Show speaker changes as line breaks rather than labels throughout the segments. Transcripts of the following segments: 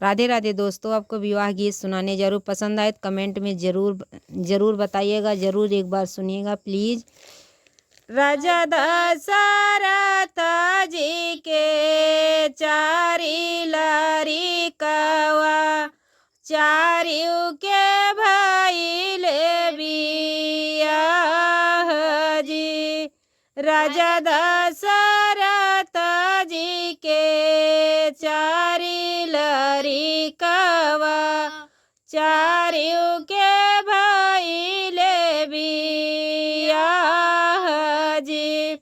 राधे राधे दोस्तों, आपको विवाह गीत सुनाने जरूर पसंद आए तो कमेंट में जरूर बताइएगा, जरूर एक बार सुनिएगा प्लीज। राजा दशरथ जी के चारी लारी कवा, चारियों के भइले बियाह जी। राजा दशरथ जी के चारी लारी कवा, चारियों के भइले बियाह जी।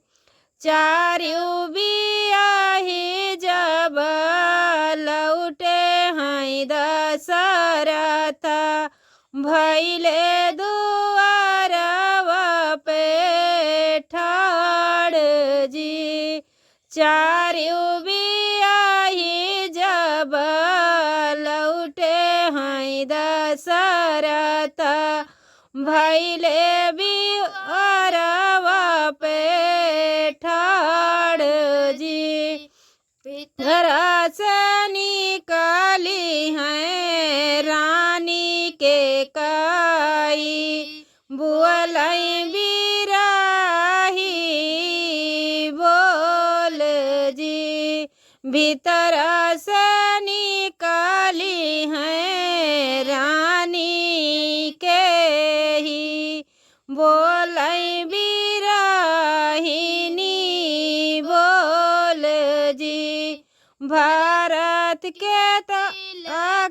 चारियों बियाही जब लौटे हैं दशरथ, भइले दुआरवा पे ठाड़ जी। चारियों बियाही जब लौटे हैं दशरथ, भइले बियारवा पे ठाड़ जी। घर से निकाली है रानी के काई, बोलई बिराही बोल जी। भीतर से निकाली है रानी के ही, बोलई बिराहिनी बोल जी। भारत के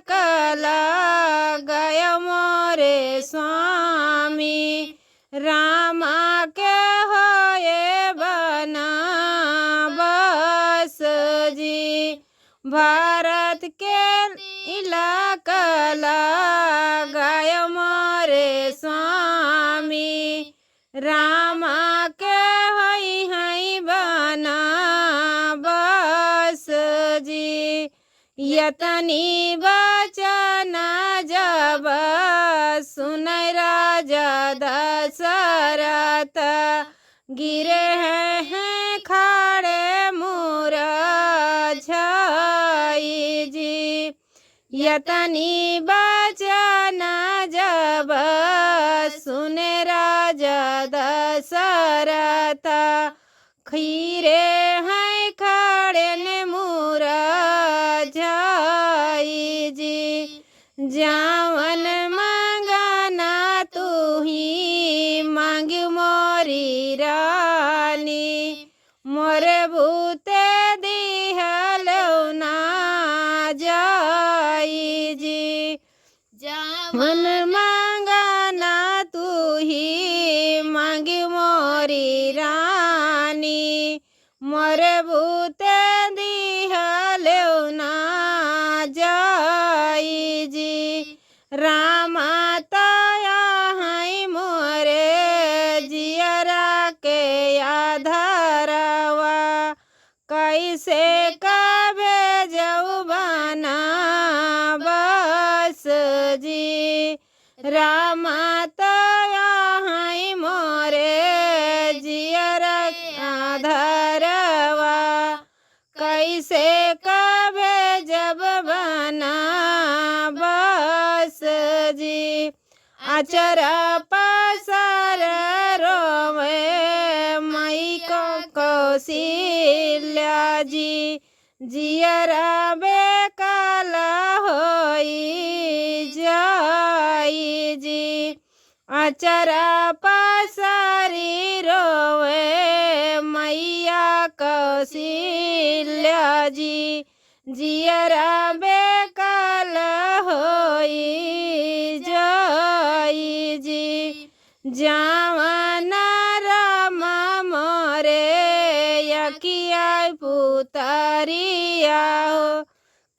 कला गय मोरे स्वामी, रामा के होए बना बस जी। भारत के इलाका गय मोरे स्वामी, रामा के हई हई बना बस जी। यतनी बचन जब सुनै राजा दशरथ, गिरे हैं खाड़े मुरझाई जी। यतनी बचन जब सुने राजा दशरथ, खीरे हैं खाड़े ने मुरझाई जी। जावन मांगना तू ही मांग मोरी रानी, मोरे भूते दिहलो ना जाई जी। जावन मांगना तू ही मांग मोरी रानी, मोरे भूते दिहलो ना जाई जी। रामा ताया है मोरे जियरा के आधारवा, कैसे कबे जऊ बना बस जी। रामा ताया है मोरे जियरा आधारवा, कैसे कबे जब बना बस जी। अचरा पसर रोवे मई को कौशल्या जी, जियरा बेकाला होई जाई जी। अचरा पसरी रोवे मैया कौशल्या जी, जियरा बेकाल होई जाई जी। जावन रामा मोरे यकिया पुतरिया हो,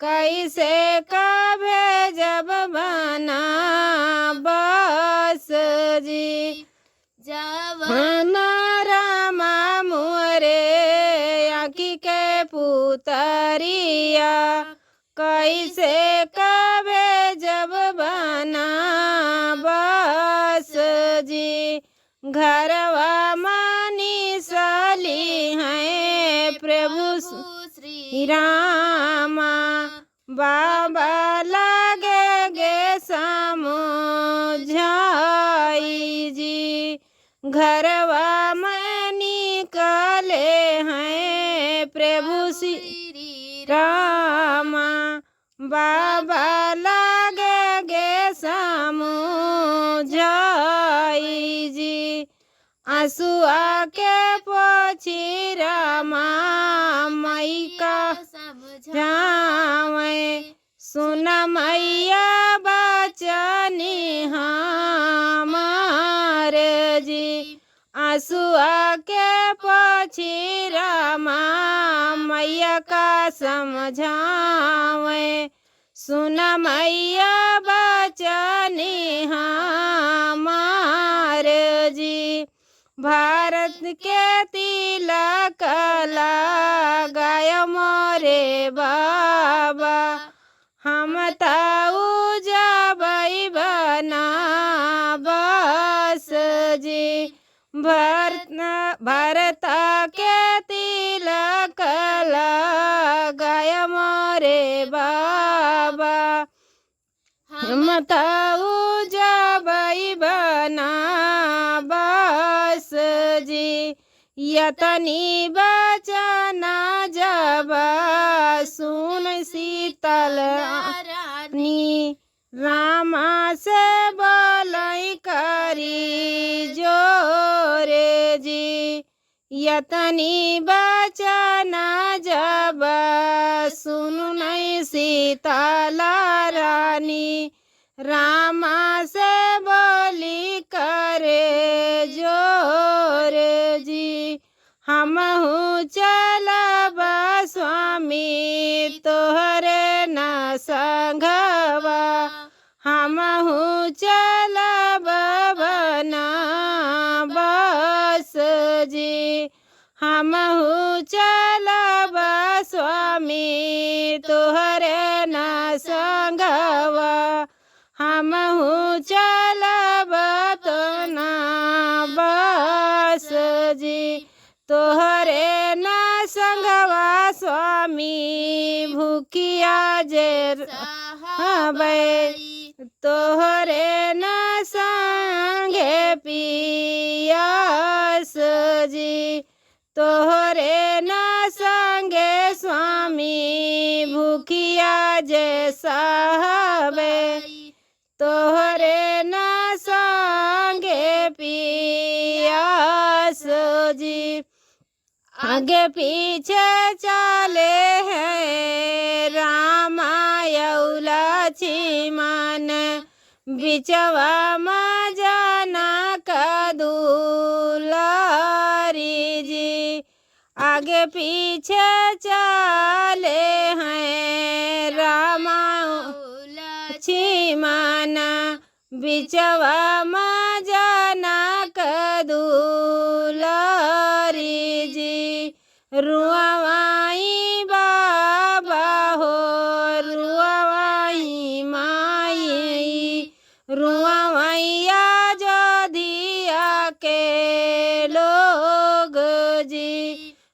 कैसे कभे जब बना बस जी। जावन रामा मोरे यकी के पुतरिया, कैसे कभे जब बना बस जी। घरवा मानी साली हैं प्रभु श्री रामा, बाबा लगे गे समझाई जी। घरवा में निकले हैं प्रभु श्री रामा, बाबा लगे गे समझाई जी। आंसुआ के पोछी रामा मई का समझावे, सुन मैया बचनी हमारे जी। आंसुआ के पोछी रामा मैया का समझावे, सुन मैया बचनी हमारे जी। भारत के तिलक लगाय मोरे बाबा, हम ताऊ जबई बनाबस जी। भारत के तिलक लगाय मोरे बाबा, हम ताऊ जबई बनाबस जी। यतनी बचना जब सुन शीतल रानी, रामा से बोलई करी जोरे जी। यतनी बचना जब सुन शीतल रानी, रामा से बोली करे जोरे जी। हमहु चलब स्वामी तोहरे न संघवा, हमहु चलब बनाबस जी। हमहु चलब स्वामी तोहरे न संघवा, हमहु चलब तो ना बस जी। तोहरे न संगवा स्वामी भूखिया जे रहबै, तोहरे न संगे पियास जी। तोहरे न संगे स्वामी भूखिया जे सहबै, तोहरे न संगे पियास जी। आगे पीछे चले हैं रामायण लक्ष्मण, बिचवा में जनक दुलारी जी। आगे पीछे चले हैं रामायण लक्ष्मण, बिचवा में जनक दुलारी जी। रुआवाई बाबा हो रुआवाई माई, रुआवैया जो दिया के लोग जी।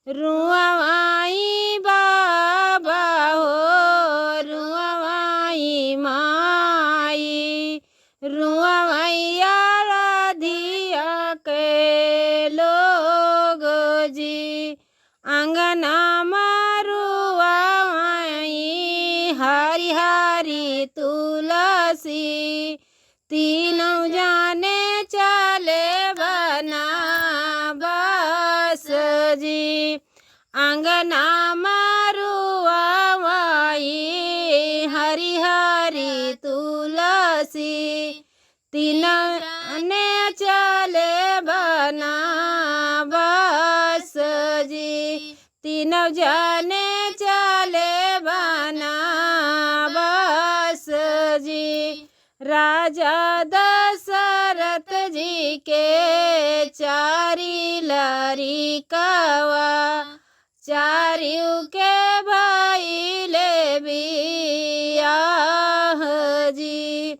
रुआवाई बाबा हो रुआवाई माई, रुआवैया दिया के लोग जी। अंगना मारुआई हरी हरी तुलसी, तीनों जाने चले बनाबस जी। अंगना मारुआई हरी हरी तुलसी, तीनों जाने चले बनाबस जी। तीनों जाने चले बनाबस जी। राजा दशरथ जी के चारी लड़िकवा, चारियों के भाई ले बियाह जी।